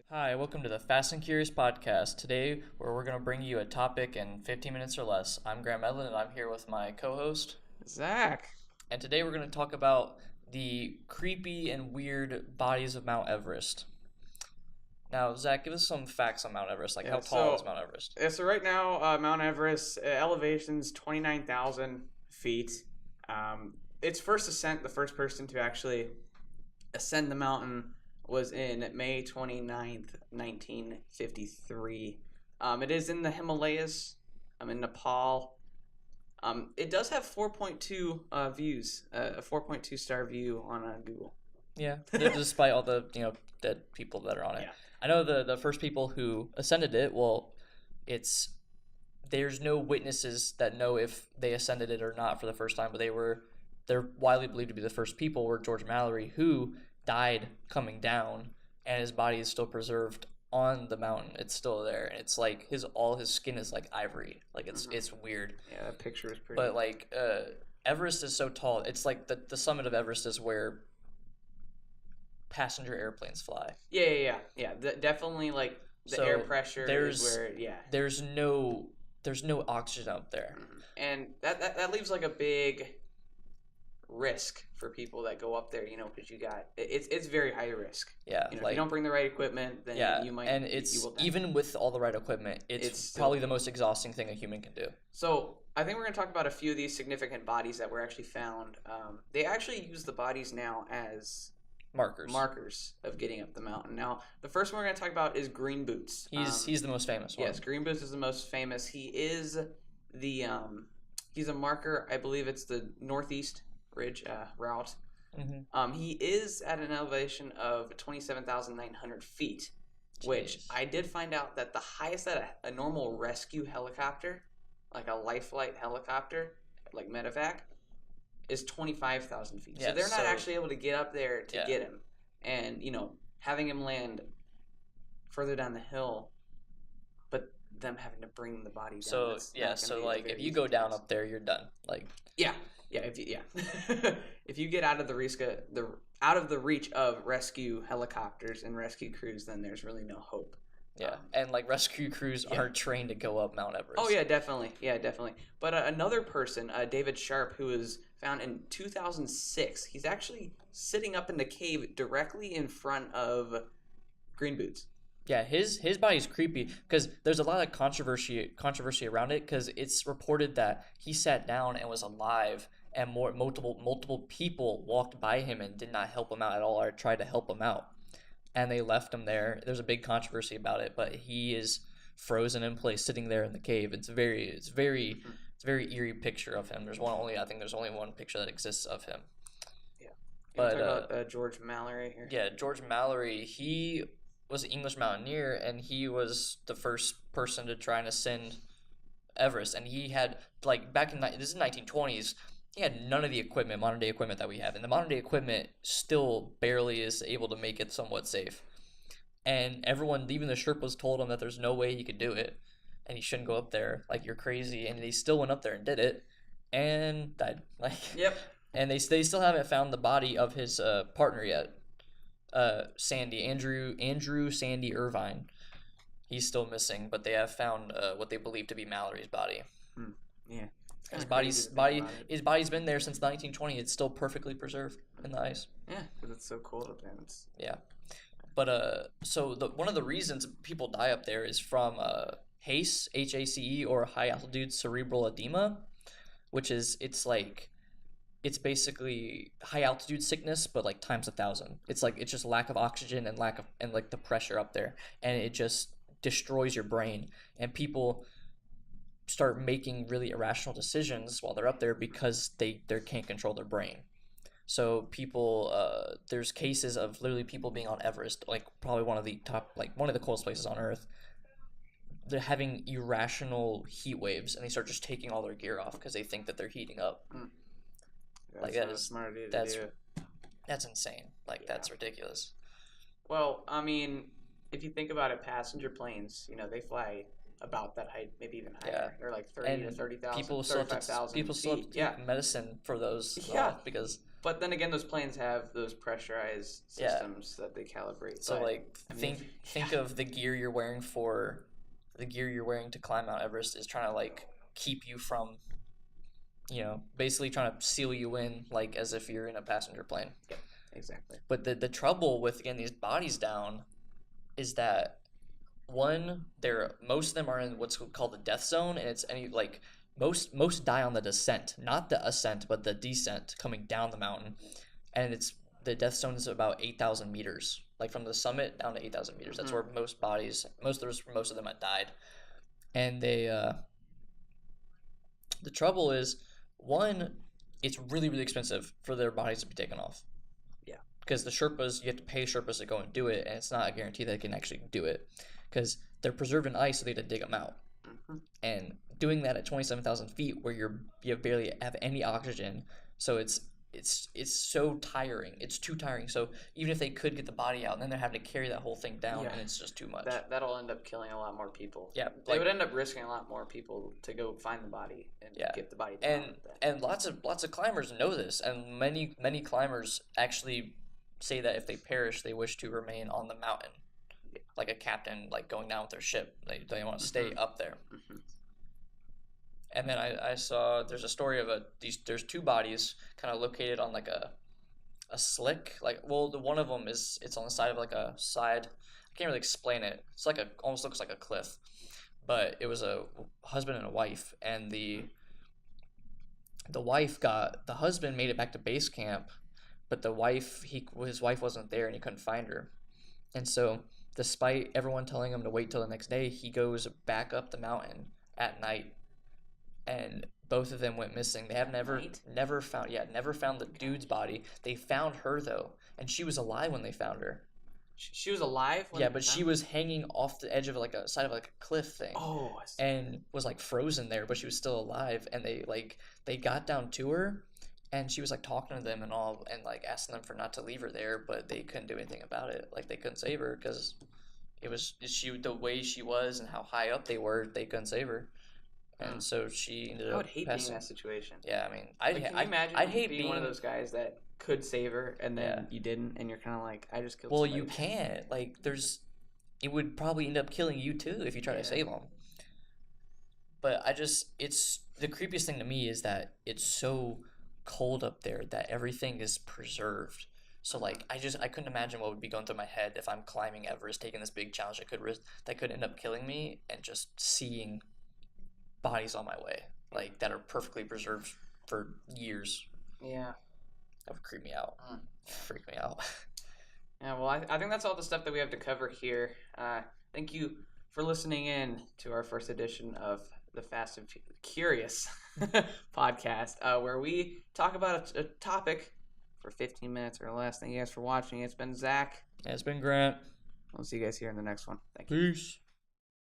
Hi, welcome to the Fast and Curious podcast. Today, where we're going to bring you a topic in 15 minutes or less. I'm Graham Medlin, and I'm here with my co-host, Zach. and today we're going to talk about the creepy and weird bodies of Mount Everest. Now, Zach, give us some facts on Mount Everest. How tall is Mount Everest? So right now, Mount Everest elevation's 29,000 feet. Its first ascent, the first person to actually ascend the mountain was in May 29th, 1953. It is in the Himalayas, in Nepal. It does have 4.2 views, a 4.2 star view on Google. Yeah, despite all the dead people that are on it. Yeah. I know the first people who ascended it. Well, there's no witnesses that know if they ascended it or not for the first time, but they're widely believed to be the first people were George Mallory, who died coming down, and his body is still preserved on the mountain. It's still there, and it's like all his skin is like ivory. It's weird. Yeah, that picture is pretty. But Everest is so tall. It's like the summit of Everest is where passenger airplanes fly. Yeah. Definitely, like the air pressure is where. There's no oxygen up there, and that leaves like a big risk for people that go up there, because it's very high risk. Yeah, if you don't bring the right equipment, then you might. And even with all the right equipment, it's probably the most exhausting thing a human can do. So I think we're going to talk about a few of these significant bodies that were actually found. They actually use the bodies now as markers of getting up the mountain. Now, the first one we're going to talk about is Green Boots. He's the most famous one. Yes, Green Boots is the most famous. He is he's a marker. I believe it's the Northeast Ridge route. Mm-hmm. He is at an elevation of 27,900 feet, which I did find out that the highest that a normal rescue helicopter, like a life flight helicopter, like medevac, is 25,000 feet. Yeah, so they're not actually able to get up there to get him. And, having him land further down the hill, but them having to bring the body down. If you go down up there, you're done. If you get out of the reach of rescue helicopters and rescue crews, then there's really no hope. Yeah, and rescue crews aren't trained to go up Mount Everest. Oh yeah, definitely. But another person, David Sharp, who was found in 2006, he's actually sitting up in the cave directly in front of Green Boots. Yeah, his body's creepy because there's a lot of controversy around it because it's reported that he sat down and was alive, and multiple people walked by him and did not help him out at all or tried to help him out, and they left him there. There's a big controversy about it, but he is frozen in place, sitting there in the cave. It's a very eerie picture of him. I think there's only one picture that exists of him. Yeah, but talk about George Mallory here. Yeah, George Mallory. He was an English mountaineer, and he was the first person to try and ascend Everest. And he had this is 1920s. He had none of the modern day equipment that we have, and the modern day equipment still barely is able to make it somewhat safe. And everyone, even the Sherpas, told him that there's no way he could do it, and he shouldn't go up there. You're crazy. And he still went up there and did it, and died. Yep. And they still haven't found the body of his partner yet. Andrew Sandy Irvine. He's still missing, but they have found what they believe to be Mallory's body. Yeah. His body's been there since 1920. It's still perfectly preserved in the ice. Yeah, because it's so cold up there. Yeah, but one of the reasons people die up there is from HACE, HACE, or high altitude cerebral edema, which is it's basically high altitude sickness, but times 1,000. It's just lack of oxygen and the pressure up there, and it just destroys your brain, and people start making really irrational decisions while they're up there because they can't control their brain. So people, there's cases of literally people being on Everest, probably one of the coldest places on Earth. They're having irrational heat waves, and they start just taking all their gear off because they think that they're heating up. That's smart idea to do. That's insane. That's ridiculous. Well, I mean, if you think about it, passenger planes, they fly about that height, maybe even higher. They're 30 to 30,000, 35,000 people still have to take medicine for those. Yeah. Because But then again, those planes have those pressurized systems that they calibrate. So but, like think of the gear you're wearing to climb Mount Everest is trying to like keep you from, basically trying to seal you in like as if you're in a passenger plane. Yep, exactly. But the trouble with getting these bodies down is that one, most of them are in what's called the death zone, and it's any like most die on the descent, not the ascent, but the descent coming down the mountain, and the death zone is about 8,000 meters, like from the summit down to 8,000 meters. That's where most of them had died, and the trouble is, one, it's really really expensive for their bodies to be taken off. Yeah, because the Sherpas, you have to pay Sherpas to go and do it, and it's not a guarantee that they can actually do it because they're preserved in ice, so they have to dig them out. And doing that at 27,000 feet, where you barely have any oxygen, so it's so tiring. It's too tiring. So even if they could get the body out, then they're having to carry that whole thing down, and it's just too much. That'll end up killing a lot more people. Yeah, they would end up risking a lot more people to go find the body and get the body down. And lots of climbers know this, and many climbers actually say that if they perish, they wish to remain on the mountain, like a captain, like going down with their ship. They want to stay up there. And then I saw there's a story of there's two bodies kind of located on like a slick, like, well, the one of them it's on the side of like a side. I can't really explain it. It's like almost looks like a cliff, but it was a husband and a wife, and the husband made it back to base camp, but his wife wasn't there and he couldn't find her, and so despite everyone telling him to wait till the next day, he goes back up the mountain at night, and both of them went missing. They have never found the dude's body. They found her though, and she was alive when they found her. She was alive? But she was hanging off the edge of like a side of like a cliff thing. Oh, I see. And was like frozen there, but she was still alive. And they got down to her, and she was like talking to them and all, and like asking them for not to leave her there, but they couldn't do anything about it. Like they couldn't save her because the way she was and how high up they were, they couldn't save her. And so she ended up. I would hate being in that situation. Yeah, I mean, can you imagine I'd hate being one of those guys that could save her and then you didn't, and you're kind of like, I just killed. Well, somebody. you can't. Like, it would probably end up killing you too if you try to save them. But it's the creepiest thing to me is that it's so cold up there that everything is preserved. So like, I couldn't imagine what would be going through my head if I'm climbing Everest, taking this big challenge that could end up killing me, and just seeing bodies on my way, like, that are perfectly preserved for years. Yeah, that would creep me out. Freak me out. Yeah, well, I think that's all the stuff that we have to cover here. Thank you for listening in to our first edition of the Fast and Curious podcast, where we talk about a topic for 15 minutes or less. Thank you guys for watching. It's been Zach. It's been Grant. We'll see you guys here in the next one. Thank you. Peace.